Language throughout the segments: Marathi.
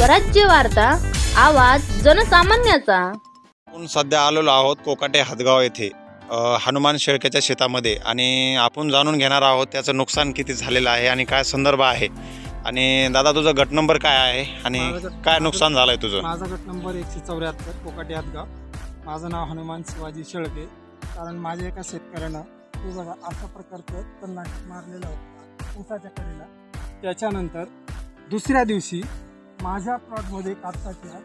स्वराज्य वार्ता, आवाज जनसामान्याचा। आपण सध्या आलेलो आहोत कोकाटे हदगाव येथे हनुमान शेळकेच्या शेतामध्ये आणि आपण जाणून घेणार आहोत त्याचं नुकसान किती झालेलं आहे आणि काय संदर्भ आहे। आणि दादा तुझा गट नंबर काय आहे आणि काय नुकसान झालंय तुझं? माझा गट नंबर 174 कोकाटे हदगाव। माझं नाव हनुमान शिवाजी शेळके। कारण माझ्या एका शेतकऱ्यानं हे बघा अशा प्रकारचं तणनाशक मारलेलं होतं ऊसाच्या कडेला। त्याच्यानंतर दुसऱ्या दिवशी माझ्या प्लॉटमध्ये कापसाच्या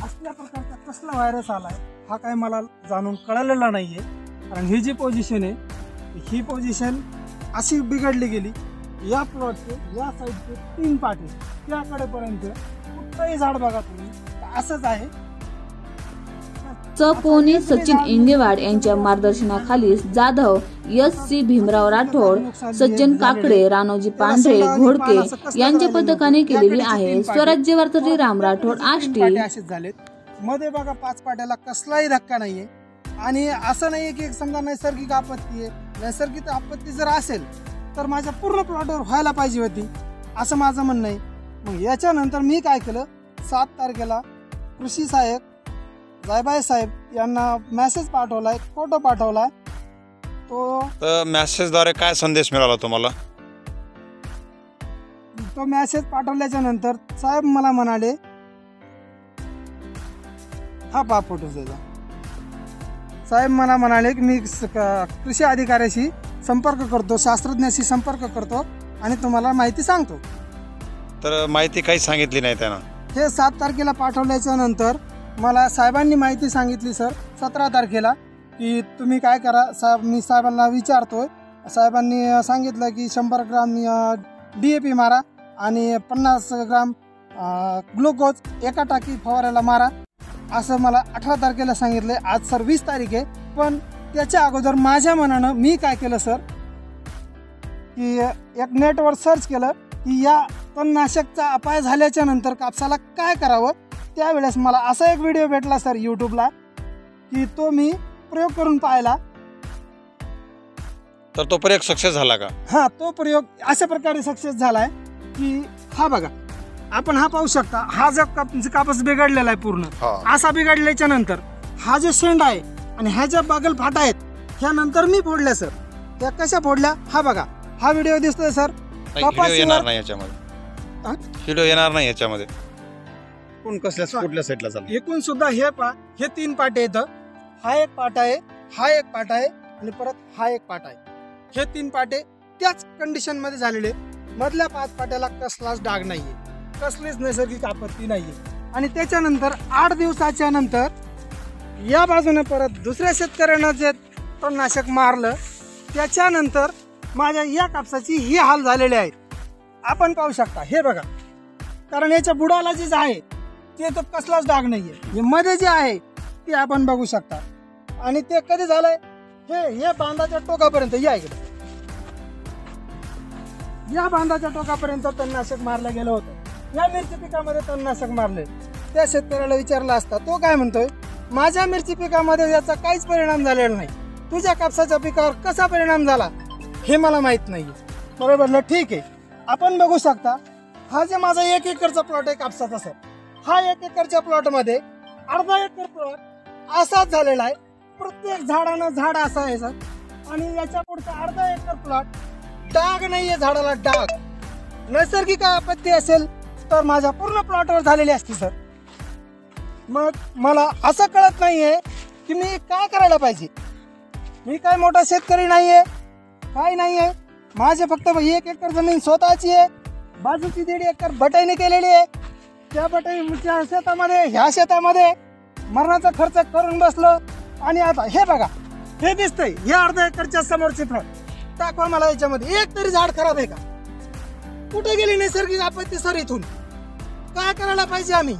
असल्या प्रकारचा कसला व्हायरस आलाय हा काय मला जाणून कळलेला नाहीये। कारण ही जी पोझिशन आहे ही पोझिशन अशी बिघडली गेली, या प्लॉटचे या साईडचे 3 पाटे त्याकडेपर्यंत कुठलंही झाड बघा तुम्ही असंच आहे। चपोनी सचिन इंगेवाड यांच्या मार्गदर्शनाखाली जाधव एस.सी. भीमराव राठोड, सज्जन काकडे, रानोजी पांढरे, घोडके यांच्या पथकाने केलेली आहे। स्वराज्य वार्ताचे राम राठोड, आष्टी। असेच झालेत मध्ये बघा 5 पाट्याला कसलाही धक्का नाहीये। आणि असं नाहीये की समजा नैसर्गिक आपत्ती आहे, नैसर्गिक आपत्ती जर असेल तर माझ्या पूर्ण प्लॉटवर व्हायला पाहिजे होती असं माझं म्हणणं आहे। मग याच्यानंतर मी काय केलं, 7 तारखेला कृषी सहाय्यक जायबाई साहेब यांना मेसेज पाठवलाय, फोटो पाठवलाय। तो मेसेजद्वारे काय संदेश मिळाला तुम्हाला? तो मेसेज पाठवल्याच्या नंतर साहेब मला म्हणाले, हा पहा फोटो त्याचा। साहेब मला म्हणाले की मी कृषी अधिकाऱ्याशी संपर्क करतो, शास्त्रज्ञाशी संपर्क करतो आणि तुम्हाला माहिती सांगतो। तर माहिती काही सांगितली नाही त्यांना। हे 7 तारखेला पाठवल्याच्या नंतर मला साहेबांनी माहिती सांगितली सर 17 तारखेला की तुम्ही काय करा साहेब। मी साहेबांना विचारतोय, साहेबांनी सांगितलं की 100 ग्राम DAP मारा आणि 50 ग्राम ग्लुकोज एका टाकी फवारायला मारा असं मला 18 तारखेला सांगितलं। आज सर 20 तारीख आहे, पण त्याच्या अगोदर माझ्या मनानं मी काय केलं सर की एक नेटवर सर्च केलं की या तणनाशकचा अपाय झाल्याच्या नंतर कापसाला काय करावं। त्यावेळेस मला असा एक व्हिडिओ भेटला सर यूट्यूबला की तो मी प्रयोग करून पाहिला। तर तो प्रयोग सक्सेस झाला का? हा, तो प्रयोग अशा प्रकारे सक्सेस झालाय की हा बघा आपण हा पाहू शकता, हा जो कापूस बिघडलेला आहे पूर्ण असा बिघडल्याच्या नंतर हा जो शेंड आहे आणि ह्या ज्या बागल फाटा आहेत ह्या नंतर मी फोडल्या सर। त्या कशा फोडल्या हा बघा, हा व्हिडिओ दिसतोय सर। येणार नाही याच्यामध्ये, व्हिडिओ येणार नाही याच्यामध्ये। कोण कुठल्या साईडला चाललं एकूण सुद्धा हे 3 पाटे येतं। हा एक पाट आहे, हा एक पाट आहे आणि परत हा एक पाट आहे। हे 3 पाटे त्याच कंडिशन मध्ये झालेले। मधल्या 5 पाट्याला कसलाच डाग नाहीये, कसलीच नैसर्गिक आपत्ती नाहीये। आणि त्याच्यानंतर 8 दिवसाच्या नंतर या बाजूने परत दुसऱ्या शेतकऱ्यानं जे तणनाशक मारलं त्याच्यानंतर माझ्या या कापसाची ही हाल झालेले आहेत। आपण पाहू शकता हे बघा, कारण याच्या बुडाला जे आहे ते तर कसलाच डाग नाहीये। हे मध्ये जे आहे ते आपण बघू शकता। आणि ते कधी झालंय हे बांधाच्या टोकापर्यंत या इकडे, या बांधाच्या टोकापर्यंत तणनाशक मारलं गेलं होतं। या मिरची पिकामध्ये तणनाशक मारले, त्या शेतकऱ्याला विचारलं असता तो काय म्हणतोय, माझ्या मिरची पिकामध्ये याचा काहीच परिणाम झालेला नाही, तुझ्या कापसाच्या पिकावर कसा परिणाम झाला हे मला माहित नाही। बरोबर, ठीक आहे। आपण बघू शकता हा जे माझा 1 एकरचा प्लॉट आहे कापसाचा सर, हा 1 एकरच्या प्लॉट मध्ये अर्धा एकर प्लॉट असाच झालेला आहे। प्रत्येक झाडानं झाड असं आहे सर। आणि याच्या पुढचा अर्धा एकर प्लॉट डाग नाहीये, झाडाला डाग। नैसर्गिक आपत्ती असेल तर माझ्या पूर्ण प्लॉटवर झालेली असते सर। मग मला असं कळत नाहीये की मी काय करायला पाहिजे। मी काय मोठा शेतकरी नाहीये, काय नाहीये। माझे फक्त 1 एकर जमीन स्वतःची आहे, बाजूची 1.5 एकर बटाईने केलेली आहे। त्या बटाईच्या शेतामध्ये ह्या शेतामध्ये मरणाचा खर्च करून बसलो। आणि आता हे बघा, हे दिसतंय हे अर्धा एकरच्या समोरचे फळ दाखवा मला, याच्यामध्ये एक तरी झाड खराब आहे का? कुठे गेली नैसर्गिक आपत्ती सर? इथून काय करायला पाहिजे आम्ही?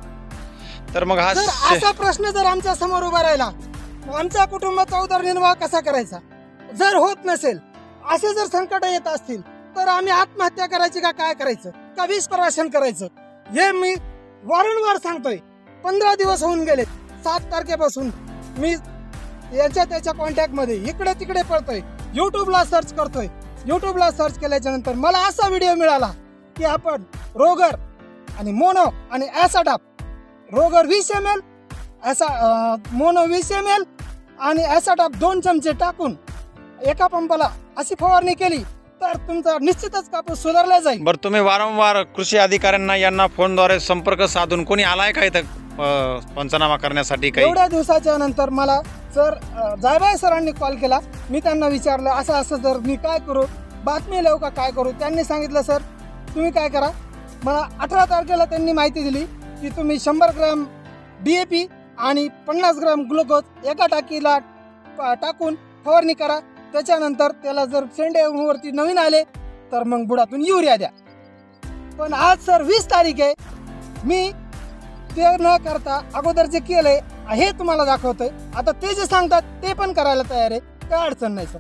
तर मग असा प्रश्न जर आमच्या समोर उभा राहिला, आमच्या कुटुंबाचा उदरनिर्वाह कसा करायचा? जर होत नसेल, असे जर संकट येत असतील तर आम्ही आत्महत्या करायची का काय करायचं, का विषप्राशन करायचं? हे मी वारंवार सांगतोय। 15 दिवस होऊन गेले, 7 तारखेपासून मी याच्या त्याच्या कॉन्टॅक्ट मध्ये इकडे तिकडे पळतोय, यूट्यूबला सर्च करतोय। यूट्यूबला सर्च केल्याच्या नंतर मला असा व्हिडिओ मिळाला की आपण रोगर आणि मोनो आणि ॲसाडाप रोगर 20 ml, मोनो 20 ml आणि ॲसाडाप 2 चमचे टाकून एका पंपाला अशी फवारणी केली तर तुमचा निश्चितच कापूस सुधारला जाईल. बरं, तुम्ही वारंवार कृषी अधिकाऱ्यांना यांना फोनद्वारे संपर्क साधून कोणी आलाय का इथं पंचनामा करण्यासाठी? काही एवढ्या दिवसाच्या नंतर मला सर जायबाई सरांनी कॉल केला. मी त्यांना विचारलं असं असं सर मी काय करू, बातमी लिहू का काय करू? त्यांनी सांगितलं सर तुम्ही काय करा. मला 18 तारखेला त्यांनी माहिती दिली की तुम्ही 100 ग्रॅम DAP आणि 50 ग्रॅम ग्लुकोज एका टाकीला टाकून फवारणी करा. त्याच्यानंतर त्याला जर शेंड्यावरती नवीन आले तर मग बुडातून युरिया द्या. पण आज सर 20 तारीख आहे. मी ते न करता अगोदर जे केलंय हे तुम्हाला दाखवतोय. आता ते जे सांगतात ते पण करायला तयार आहे, काय अडचण नाही सर.